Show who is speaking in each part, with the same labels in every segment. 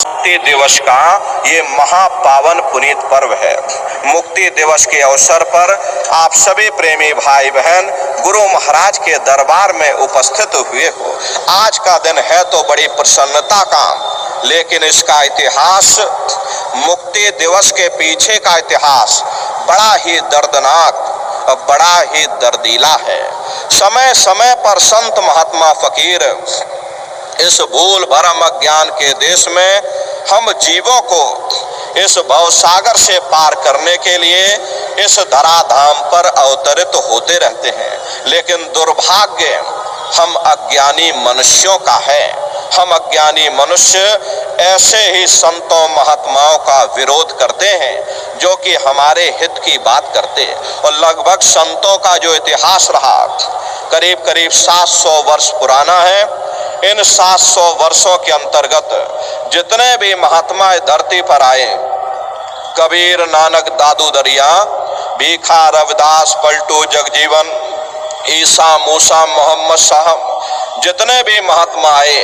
Speaker 1: मुक्ति दिवस का ये महापावन पुनीत पर्व है। मुक्ति दिवस के अवसर पर आप सभी प्रेमी भाई बहन गुरु महाराज के दरबार में उपस्थित हुए हो। आज का दिन है तो बड़ी प्रसन्नता का, लेकिन इसका इतिहास, मुक्ति दिवस के पीछे का इतिहास बड़ा ही दर्दनाक, बड़ा ही दर्दीला है। समय समय पर संत महात्मा फकीर इस भूल भरम अज्ञान के देश में हम जीवों को इस भवसागर से पार करने के लिए इस धराधाम पर अवतरित होते रहते हैं, लेकिन दुर्भाग्य हम अज्ञानी मनुष्यों का है। हम अज्ञानी मनुष्य ऐसे ही संतों महात्माओं का विरोध करते हैं जो कि हमारे हित की बात करते हैं। और लगभग संतों का जो इतिहास रहा करीब करीब 700 वर्ष पुराना है। इन 700 वर्षों के अंतर्गत जितने भी महात्मा धरती पर आए, कबीर, नानक, दादू दरिया, भीखा, रविदास, पलटू, जगजीवन, ईसा, मूसा, मोहम्मद साहब, जितने भी महात्मा आए,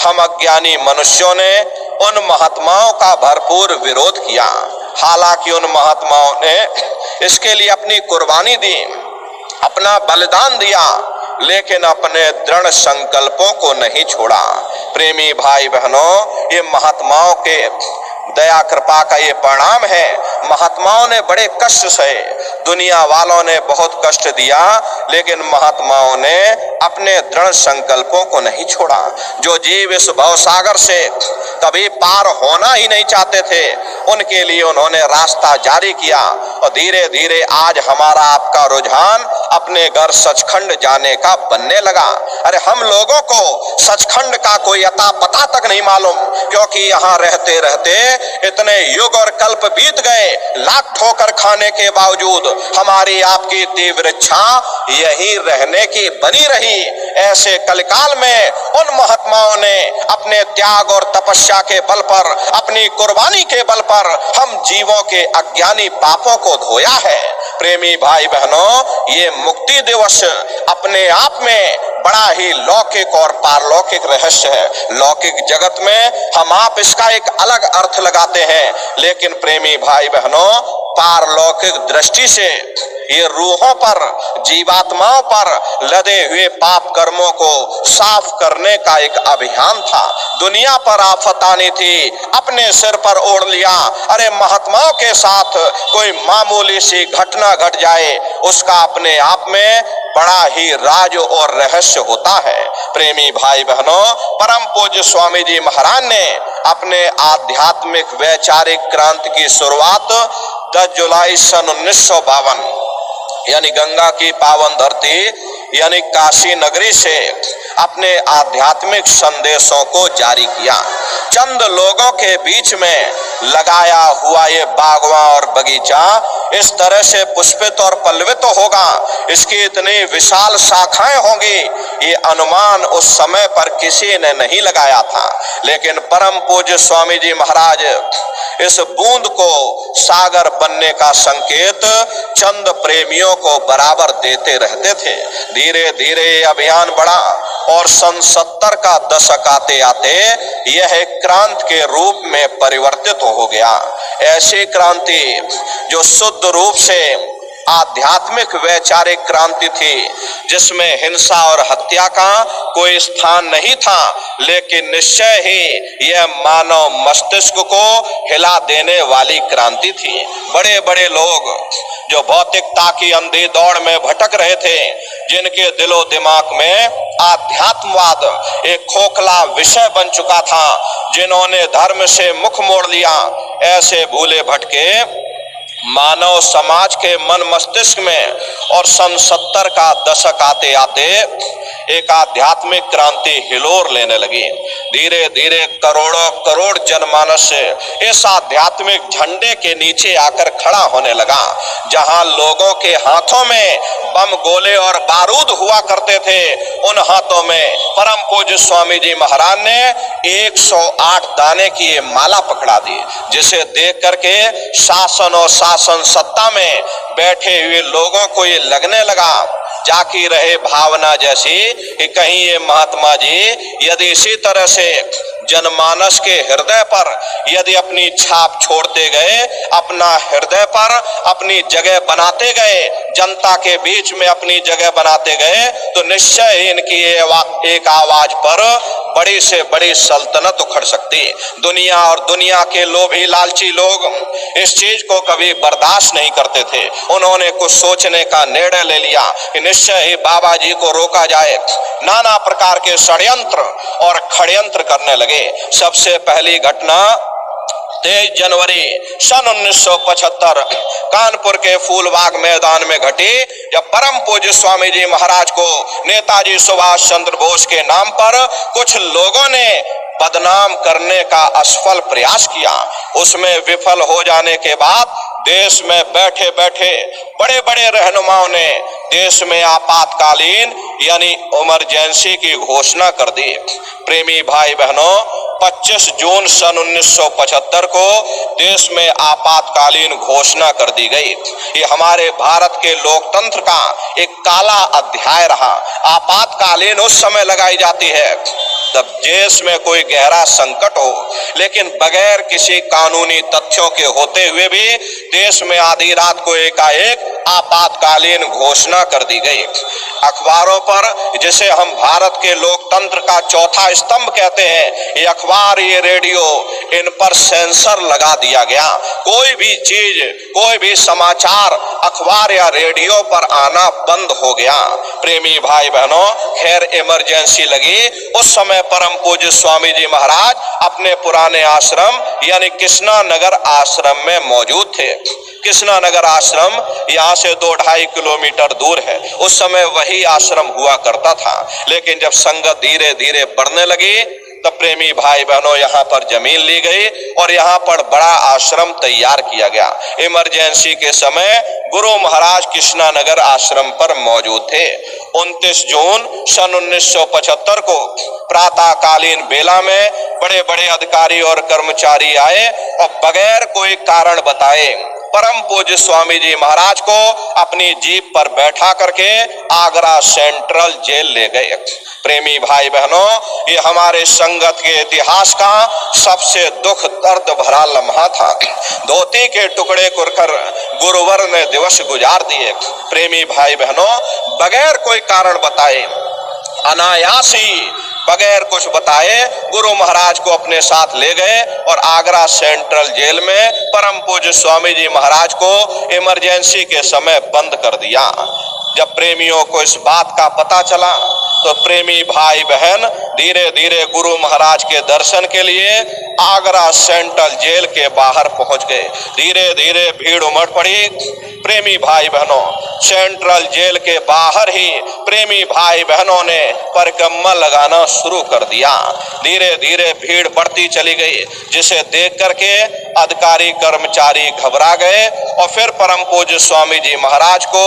Speaker 1: हम अज्ञानी मनुष्यों ने उन महात्माओं का भरपूर विरोध किया। हालांकि उन महात्माओं ने इसके लिए अपनी कुर्बानी दी, अपना बलिदान दिया, लेकिन अपने दृढ़ संकल्पों को नहीं छोड़ा। प्रेमी भाई बहनों, ये महात्माओं के दया कृपा का ये परिणाम है। महात्माओं ने बड़े कष्ट सहे, दुनिया वालों ने बहुत कष्ट दिया, लेकिन महात्माओं ने अपने दृढ़ संकल्पों को नहीं छोड़ा। जो जीव इस भवसागर से कभी पार होना ही नहीं चाहते थे, उनके लिए उन्होंने रास्ता जारी किया। और धीरे धीरे आज हमारा आपका रुझान अपने घर सचखंड जाने का बनने लगा। अरे हम लोगों को सचखंड का कोई अता पता तक नहीं मालूम, क्योंकि यहाँ रहते रहते इतने युग और कल्प बीत गए। लाख ठोकर खाने के बावजूद हमारी आपकी तीव्र इच्छा यही रहने की बनी रही। ऐसे कलिकाल में उन महात्माओं ने अपने त्याग और तपस्या के बल पर, अपनी कुर्बानी के बल पर हम जीवों के अज्ञानी पापों को धोया है। प्रेमी भाई बहनों, ये मुक्ति दिवस अपने आप में बड़ा ही लौकिक और पारलौकिक रहस्य है। लौकिक जगत में हम आप इसका एक अलग अर्थ लगाते हैं, लेकिन प्रेमी भाई बहनों, पारलौकिक दृष्टि से ये रूहों पर, जीवात्माओं पर लदे हुए पाप कर्मों को साफ करने का एक अभियान था। दुनिया पर आफत आनी थी, अपने सिर पर ओढ़ लिया। अरे महात्माओं के साथ कोई मामूली सी घटना घट जाए, उसका अपने आप में बड़ा ही राज और रहस्य होता है। प्रेमी भाई बहनों, परम पूज्य स्वामी जी महाराज ने अपने आध्यात्मिक वैचारिक क्रांति की शुरुआत 10 जुलाई सन 1952 यानी गंगा की पावन धरती यानी काशी नगरी से अपने आध्यात्मिक संदेशों को जारी किया। चंद लोगों के बीच में लगाया हुआ ये बागवा और बगीचा इस तरह से पुष्पित और पल्लवित होगा, इसकी इतनी विशाल शाखाएं होंगी, ये अनुमान उस समय पर किसी ने नहीं लगाया था। लेकिन परम पूज्य स्वामी जी महाराज इस बूंद को सागर बनने का संकेत चंद प्रेमियों को बराबर देते रहते थे। धीरे धीरे अभियान बढ़ा और सन 70 का दशक आते आते यह एक क्रांति के रूप में परिवर्तित हो गया। ऐसी क्रांति जो शुद्ध रूप से आध्यात्मिक वैचारिक क्रांति थी, जिसमें हिंसा और हत्या का कोई स्थान नहीं था, लेकिन निश्चय ही यह मानव मस्तिष्क को हिला देने वाली क्रांति थी। बड़े बड़े लोग जो भौतिकता की अंधी दौड़ में भटक रहे थे, जिनके दिलो दिमाग में आध्यात्मवाद एक खोखला विषय बन चुका था, जिन्होंने धर्म से मुख मोड़ लिया, ऐसे भूले भटके मानव समाज के मन मस्तिष्क में और सन 70 का दशक आते आते एक आध्यात्मिक क्रांति हिलोर लेने लगी। धीरे धीरे करोड़ों करोड़ जनमानस इस आध्यात्मिक झंडे के नीचे आकर खड़ा होने लगा। जहां लोगों के हाथों में बम, गोले और बारूद हुआ करते थे, उन हाथों में परम पूज्य स्वामी जी महाराज ने 108 दाने की ये माला पकड़ा दी, जिसे देख करके शासन और शासन सत्ता में बैठे हुए लोगों को ये लगने लगा जाकी रहे भावना जैसी कि कहीं ये महात्मा जी यदि इसी तरह से जनमानस के हृदय पर यदि अपनी छाप छोड़ते गए, अपना हृदय पर अपनी जगह बनाते गए, जनता के बीच में अपनी जगह बनाते गए, तो निश्चय इनकी एक आवाज पर बड़ी से बड़ी सल्तनत उखड़ सकती। दुनिया और दुनिया के लोभी लालची लोग इस चीज को कभी बर्दाश्त नहीं करते थे। उन्होंने कुछ सोचने का निर्णय ले लिया कि निश्चय ही बाबा जी को रोका जाए। नाना प्रकार के षड्यंत्र और खड़यंत्र करने लगे। सबसे पहली घटना 23 जनवरी सन 1975 कानपुर के फूलबाग मैदान में घटी, जब परम पूज्य स्वामी जी महाराज को नेताजी सुभाष चंद्र बोस के नाम पर कुछ लोगों ने बदनाम करने का असफल प्रयास किया। उसमें विफल हो जाने के बाद देश में बैठे बैठे बड़े बड़े रहनुमाओं ने देश में आपातकालीन यानी इमरजेंसी की घोषणा कर दी। प्रेमी भाई बहनों, 25 जून सन 1975 को देश में आपातकालीन घोषणा कर दी गई। ये हमारे भारत के लोकतंत्र का एक काला अध्याय रहा। आपातकालीन उस समय लगाई जाती है जब देश में कोई गहरा संकट हो, लेकिन बगैर किसी कानूनी तथ्यों के होते हुए भी देश में आधी रात को एकाएक आपातकालीन घोषणा कर दी गई। अखबारों पर, जिसे हम भारत के लोकतंत्र का चौथा स्तंभ कहते हैं, ये अखबार, ये रेडियो, इन पर सेंसर लगा दिया गया। कोई भी चीज, कोई भी समाचार अखबार या रेडियो पर आना बंद हो गया। प्रेमी भाई बहनों, खैर इमरजेंसी लगी। उस समय परम पूज्य स्वामी जी महाराज अपने पुराने आश्रम यानी कृष्णा नगर आश्रम में मौजूद थे। कृष्णा नगर आश्रम यहाँ से 2-2.5 किलोमीटर दूर है। उस समय वही आश्रम हुआ करता था, लेकिन जब संगत धीरे धीरे बढ़ने लगी तब प्रेमी भाई बहनों यहाँ पर जमीन ली गई और यहाँ पर बड़ा आश्रम तैयार किया गया। इमरजेंसी के समय गुरु महाराज कृष्णा नगर आश्रम पर मौजूद थे। 29 जून सन 1975 को प्रातःकालीन बेला में बड़े बड़े अधिकारी और कर्मचारी आए और बगैर कोई कारण बताए परम पूज्य स्वामी जी महाराज को अपनी जीप पर बैठा करके आगरा सेंट्रल जेल ले गए। प्रेमी भाई बहनों, ये हमारे संगत के इतिहास का सबसे दुख दर्द भरा लम्हा था। धोती के टुकड़े कर गुरुवर ने दिवस गुजार दिए। प्रेमी भाई बहनों, बगैर कोई कारण बताए, अनायास ही बगैर कुछ बताए गुरु महाराज को अपने साथ ले गए और आगरा सेंट्रल जेल में परम पूज्य स्वामी जी महाराज को इमरजेंसी के समय बंद कर दिया। जब प्रेमियों को इस बात का पता चला तो प्रेमी भाई बहन धीरे धीरे गुरु महाराज के दर्शन के लिए आगरा सेंट्रल जेल के बाहर पहुंच गए। धीरे धीरे भीड़ उमड़ पड़ी। प्रेमी भाई बहनों, सेंट्रल जेल के बाहर ही प्रेमी भाई बहनों ने परिक्रमा लगाना शुरू कर दिया। धीरे धीरे भीड़ बढ़ती चली गई, जिसे देख करके अधिकारी कर्मचारी घबरा गए और फिर परम पूज्य स्वामी जी महाराज को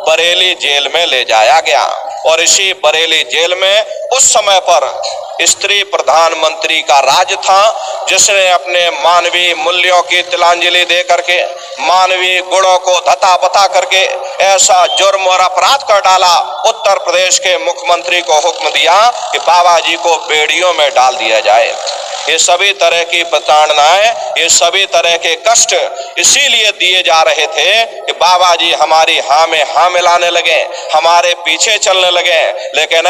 Speaker 1: बरेली जेल में ले जाया गया। और इसी बरेली जेल में उस समय पर स्त्री प्रधानमंत्री का राज था, जिसने अपने मानवीय मूल्यों की तिलांजलि दे करके, मानवीय गुणों को धता बता करके ऐसा जुर्म और अपराध कर डाला। उत्तर प्रदेश के मुख्यमंत्री को हुक्म दिया कि बाबा जी को बेड़ियों में डाल दिया जाए। ये सभी तरह की प्रताड़नाएं, ये सभी तरह के कष्ट इसीलिए दिए जा रहे थे कि बाबा जी हमारी हाँ में हाँ मिलाने लगे, हमारे पीछे चलने लगे। लेकिन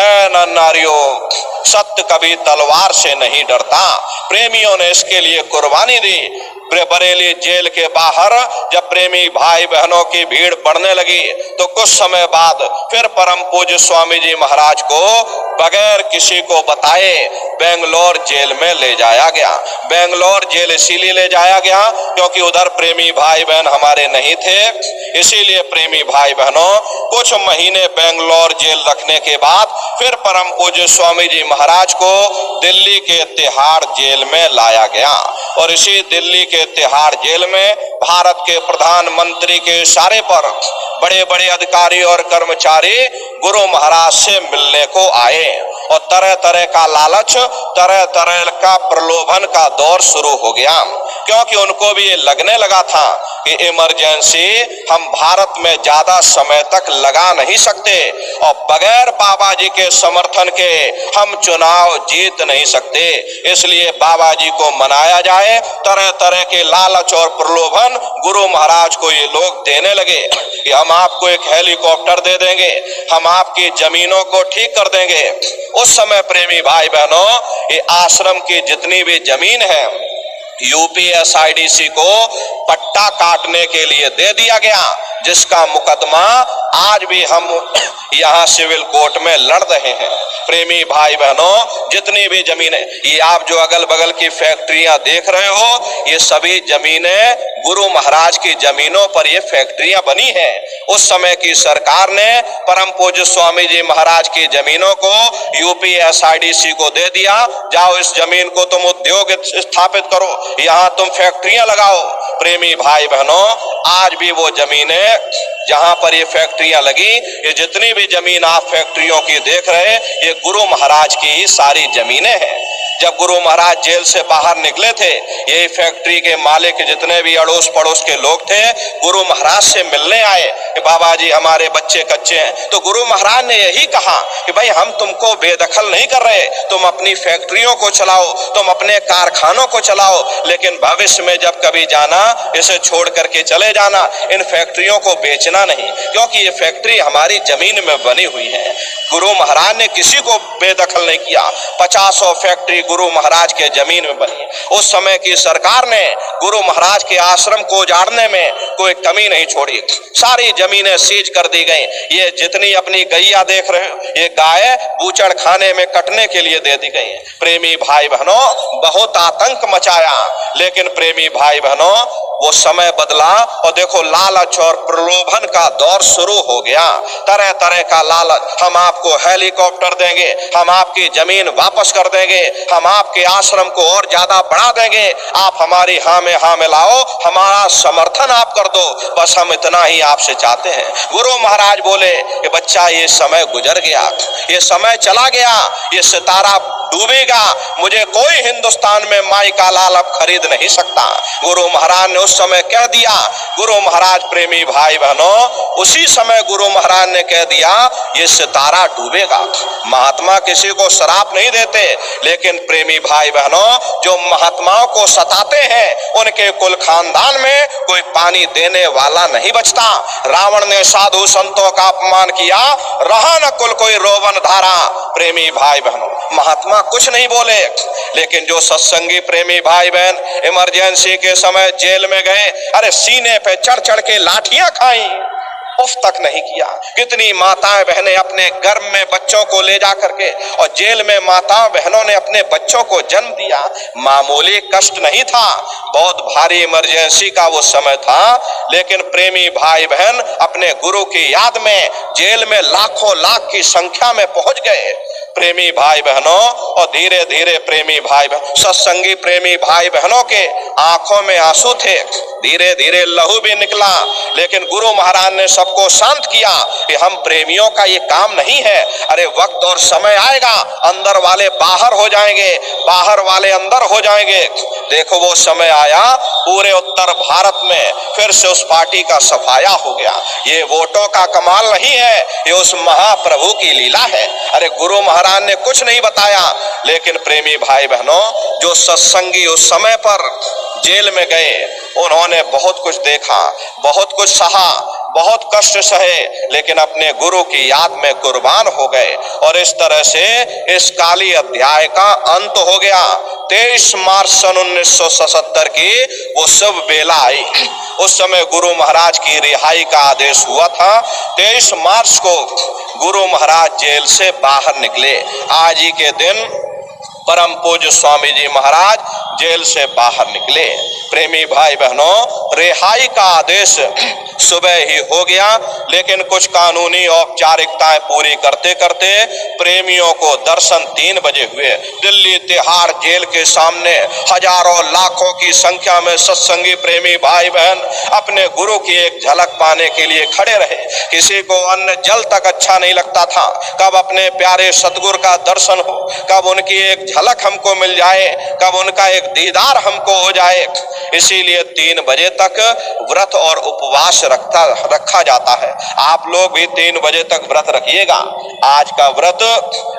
Speaker 1: नारियों, सत्य कभी तलवार से नहीं डरता। प्रेमियों ने इसके लिए कुर्बानी दी। बरेली जेल के बाहर जब प्रेमी भाई बहनों की भीड़ बढ़ने लगी तो कुछ समय बाद फिर परम पूज्य स्वामी जी महाराज को बगैर किसी को बताए बेंगलोर जेल में ले जाया गया। बेंगलोर जेल इसीलिए ले जाया गया क्योंकि उधर प्रेमी भाई बहन हमारे नहीं थे। इसीलिए प्रेमी भाई बहनों, कुछ महीने बेंगलोर जेल रखने के बाद फिर परम पूज्य स्वामी जी महाराज को दिल्ली के तिहाड़ जेल में लाया गया। और इसी दिल्ली के तिहाड़ जेल में भारत के प्रधानमंत्री के इशारे पर बड़े बड़े अधिकारी और कर्मचारी गुरु महाराज से मिलने को आए और तरह तरह का लालच, तरह तरह का प्रलोभन का दौर शुरू हो गया। क्योंकि उनको भी ये लगने लगा था कि इमरजेंसी हम भारत में ज्यादा समय तक लगा नहीं सकते और बगैर बाबा जी के समर्थन के हम चुनाव जीत नहीं सकते। इसलिए बाबा जी को मनाया जाए। तरह तरह के लालच और प्रलोभन गुरु महाराज को ये लोग देने लगे कि हम आपको एक हेलीकॉप्टर दे देंगे, हम आपकी जमीनों को ठीक कर देंगे। उस समय प्रेमी भाई बहनों, ये आश्रम की जितनी भी जमीन है यूपीएसआईडीसी को पट्टा काटने के लिए दे दिया गया, जिसका मुकदमा आज भी हम यहाँ सिविल कोर्ट में लड़ रहे हैं। प्रेमी भाई बहनों, जितनी भी जमीनें, ये आप जो अगल बगल की फैक्ट्रियां देख रहे हो, ये सभी जमीनें गुरु महाराज की जमीनों पर ये फैक्ट्रियां बनी हैं। उस समय की सरकार ने परम पूज्य स्वामी जी महाराज की जमीनों को यूपीएसआईडीसी को दे दिया। जाओ इस जमीन को तुम उद्योग स्थापित करो, यहाँ तुम फैक्ट्रियां लगाओ। प्रेमी भाई बहनों, आज भी वो जमीनें जहां पर ये फैक्ट्रियां लगी, ये जितनी भी जमीन आप फैक्ट्रियों की देख रहे हैं, ये गुरु महाराज की ही सारी जमीनें हैं। जब गुरु महाराज जेल से बाहर निकले थे, यही फैक्ट्री के मालिक जितने भी अड़ोस पड़ोस के लोग थे, गुरु महाराज से मिलने आए कि बाबा जी हमारे बच्चे कच्चे हैं। तो गुरु महाराज ने यही कहा कि भाई हम तुमको बेदखल नहीं कर रहे, तुम अपनी फैक्ट्रियों को चलाओ, तुम अपने कारखानों को चलाओ, लेकिन भविष्य में जब कभी जाना, इसे छोड़ करके चले जाना, इन फैक्ट्रियों को बेचना नहीं, क्योंकि ये फैक्ट्री हमारी जमीन में बनी हुई है। गुरु महाराज ने किसी को बेदखल नहीं किया। 50 फैक्ट्री गुरु महाराज के जमीन में बनी। उस समय की सरकार ने गुरु महाराज के आश्रम को उजाड़ने में कोई कमी नहीं छोड़ी, सारी जमीनें सीज कर दी गई। ये जितनी अपनी गैया देख रहे हो, ये गाय बूचड़ खाने में कटने के लिए दे दी गई। प्रेमी भाई बहनों, बहुत आतंक मचाया, लेकिन प्रेमी भाई बहनों वो समय बदला और देखो लालच और प्रलोभन का दौर शुरू हो गया। तरह तरह का लालच, हम आपको हेलीकॉप्टर देंगे, हम आपकी जमीन वापस कर देंगे, हम आपके आश्रम को और ज्यादा बढ़ा देंगे, आप हमारी हाँ में हाँ मिलाओ, हमारा समर्थन आप कर दो, बस हम इतना ही आपसे चाहते हैं। गुरु महाराज बोले कि बच्चा ये समय गुजर गया, ये समय चला गया, ये सितारा डूबेगा, मुझे कोई हिंदुस्तान में माई का लाल अब खरीद नहीं सकता। गुरु महाराज ने उस समय कह दिया। गुरु महाराज, प्रेमी भाई बहनों, उसी समय गुरु महाराज ने कह दिया ये सितारा डूबेगा। महात्मा किसी को श्राप नहीं देते, लेकिन प्रेमी भाई बहनों, जो महात्माओं को सताते हैं, उनके कुल खानदान में कोई पानी देने वाला नहीं बचता। रावण ने साधु संतों का अपमान किया, रहा न कुल कोई रोवन धारा। प्रेमी भाई बहनों, महात्मा कुछ नहीं बोले, लेकिन जो सत्संगी प्रेमी भाई बहन इमरजेंसी के समय जेल में गए, अरे सीने पे चढ़ चढ़ के लाठियां खाई, उफ तक नहीं किया। कितनी माताएं बहनें अपने गर्भ में बच्चों को ले जा करके, और जेल में माताओं बहनों ने अपने बच्चों को जन्म दिया। मामूली कष्ट नहीं था, बहुत भारी इमरजेंसी का वो समय था, लेकिन प्रेमी भाई बहन अपने गुरु की याद में जेल में लाखों लाख की संख्या में पहुंच गए। प्रेमी भाई बहनों, और धीरे धीरे प्रेमी भाई बहन, सत्संगी प्रेमी भाई बहनों के आंखों में आंसू थे, धीरे धीरे लहू भी निकला, लेकिन गुरु महाराज ने सबको शांत किया कि हम प्रेमियों का ये काम नहीं है। अरे वक्त और समय आएगा, अंदर वाले बाहर हो जाएंगे, बाहर वाले अंदर हो जाएंगे। देखो वो समय आया, पूरे उत्तर भारत में फिर से उस पार्टी का सफाया हो गया। ये वोटों का कमाल नहीं है, ये उस महाप्रभु की लीला है। अरे गुरु महाराज ने कुछ नहीं बताया, लेकिन प्रेमी भाई बहनों, जो सत्संगी उस समय पर जेल में गए, उन्होंने बहुत कुछ देखा, बहुत कुछ सहा, बहुत कष्ट सहे, लेकिन अपने गुरु की याद में कुर्बान हो गए। और इस तरह से इस काली अध्याय का अंत हो गया। 23 मार्च सन 1977 की वो शुभ बेला आई। उस समय गुरु महाराज की रिहाई का आदेश हुआ था। 23 मार्च को गुरु महाराज जेल से बाहर निकले। आज ही के दिन परम पूज्य स्वामी जी महाराज जेल से बाहर निकले। प्रेमी भाई बहनों, रिहाई का आदेश सुबह ही हो गया, लेकिन कुछ कानूनी औपचारिकताएं पूरी करते करते प्रेमियों को दर्शन 3 बजे हुए। दिल्ली तिहाड़ जेल के सामने हजारों लाखों की संख्या में सत्संगी प्रेमी भाई बहन अपने गुरु की एक झलक पाने के लिए खड़े रहे। किसी को अन्न जल तक अच्छा नहीं लगता था, कब अपने प्यारे सतगुरु का दर्शन हो, कब उनकी एक झलक हमको मिल जाए, कब उनका एक दीदार हमको हो जाए। इसीलिए 3 बजे तक व्रत और उपवास रखा जाता है। आप लोग भी 3 बजे तक व्रत रखिएगा। आज का व्रत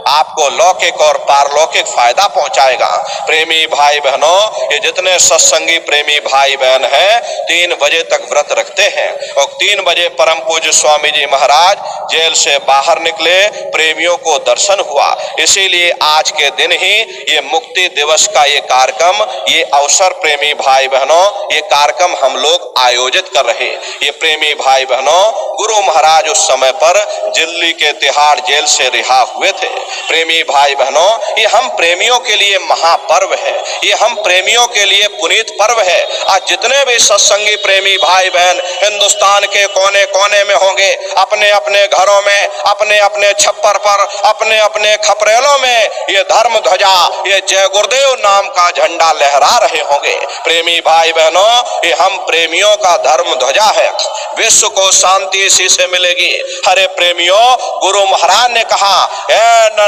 Speaker 1: आपको लौकिक और पारलौकिक फायदा पहुंचाएगा। प्रेमी भाई बहनों, ये जितने सत्संगी प्रेमी भाई बहन हैं 3 बजे तक व्रत रखते हैं और 3 बजे परम पूज्य स्वामी जी महाराज जेल से बाहर निकले, प्रेमियों को दर्शन हुआ। इसीलिए आज के दिन ही ये मुक्ति दिवस का ये कार्यक्रम, ये अवसर प्रेमी भाई बहनों, ये कार्यक्रम हम लोग आयोजित कर रहे। ये प्रेमी भाई बहनों, गुरु महाराज उस समय पर दिल्ली के तिहाड़ जेल से रिहा हुए थे। प्रेमी भाई बहनों, ये हम प्रेमियों के लिए महापर्व है, ये हम प्रेमियों के लिए पुनीत पर्व है। आज जितने भी सत्संगी प्रेमी भाई बहन हिंदुस्तान के कोने कोने में होंगे, अपने अपने घरों में, अपने अपने छप्पर पर, अपने अपने खपरेलों में ये धर्म ध्वजा, ये जय गुरुदेव नाम का झंडा लहरा रहे होंगे। प्रेमी भाई बहनों, ये हम प्रेमियों का धर्म ध्वजा है। विश्व को शांति इसी से मिलेगी। हरे प्रेमियों, गुरु महाराज ने कहा,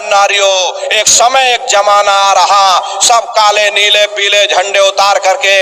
Speaker 1: नारियों, एक समय एक जमाना आ रहा, सब काले नीले पीले झंडे उतार करके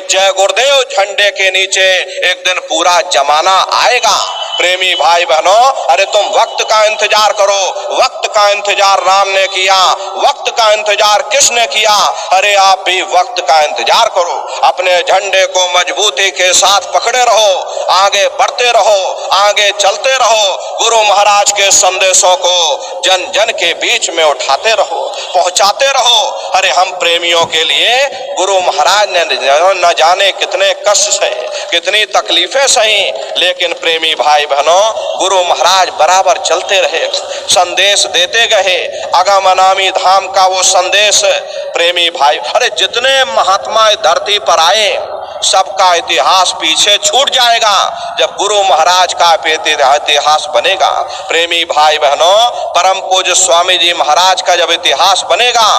Speaker 1: जय गुरुदेव झंडे के नीचे एक दिन पूरा जमाना आएगा। प्रेमी भाई बहनों, अरे तुम वक्त का इंतजार करो। वक्त का इंतजार राम ने किया, वक्त का इंतजार किसने किया? अरे आप भी वक्त का इंतजार करो। अपने झंडे को मजबूती के साथ पकड़े रहो, आगे बढ़ते रहो, आगे चलते रहो। गुरु महाराज के संदेशों को जन जन के बीच में उठाते रहो, पहुंचाते रहो। अरे हम प्रेमियों के लिए गुरु महाराज ने न जाने कितने कष्ट सहे, कितनी तकलीफें सही, लेकिन प्रेमी भाई बहनों, गुरु महाराज बराबर चलते रहे, संदेश देते गए। अगमनामी धाम का वो संदेश प्रेमी भाई, अरे जितने महात्मा धरती पर आए सबका इतिहास पीछे छूट जाएगा जब गुरु महाराज का इतिहास बनेगा। प्रेमी भाई बहनों, परम पूज्य स्वामी जी महाराज का जब इतिहास बनेगा,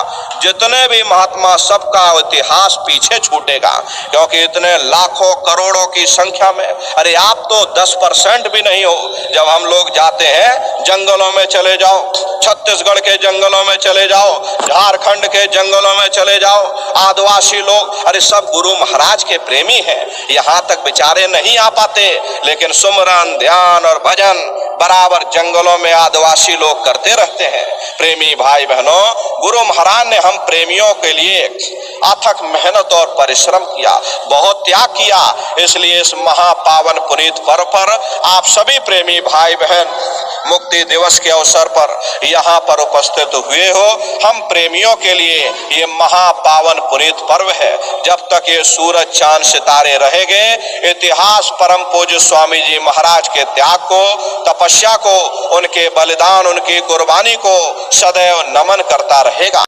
Speaker 1: जितने भी महात्मा सबका इतिहास पीछे छूटेगा, क्योंकि इतने लाखों करोड़ों की संख्या में, अरे आप तो 10% भी नहीं हो। जब हम लोग जाते हैं जंगलों में चले जाओ, छत्तीसगढ़ के जंगलों में चले जाओ, झारखंड के जंगलों में चले जाओ, आदिवासी लोग, अरे सब गुरु महाराज के प्रेमी हैं। यहाँ तक बेचारे नहीं आ पाते, लेकिन सुमरन, ध्यान और भजन बराबर जंगलों में आदिवासी लोग करते रहते हैं। प्रेमी भाई बहनों, गुरु महाराज ने हम प्रेमियों के लिए अथक मेहनत और परिश्रम किया, बहुत त्याग किया। इसलिए इस महापावन पुनीत पर्व पर आप सभी प्रेमी भाई बहन मुक्ति दिवस के अवसर पर यहाँ पर उपस्थित हुए हो। हम प्रेमियों के लिए ये महापावन पुनीत पर्व है। जब तक ये सूरज चांद सितारे रहेंगे, इतिहास परम पूज्य स्वामी जी महाराज के त्याग को, तपस्या को, उनके बलिदान, उनकी कुर्बानी को सदैव नमन करता रहेगा।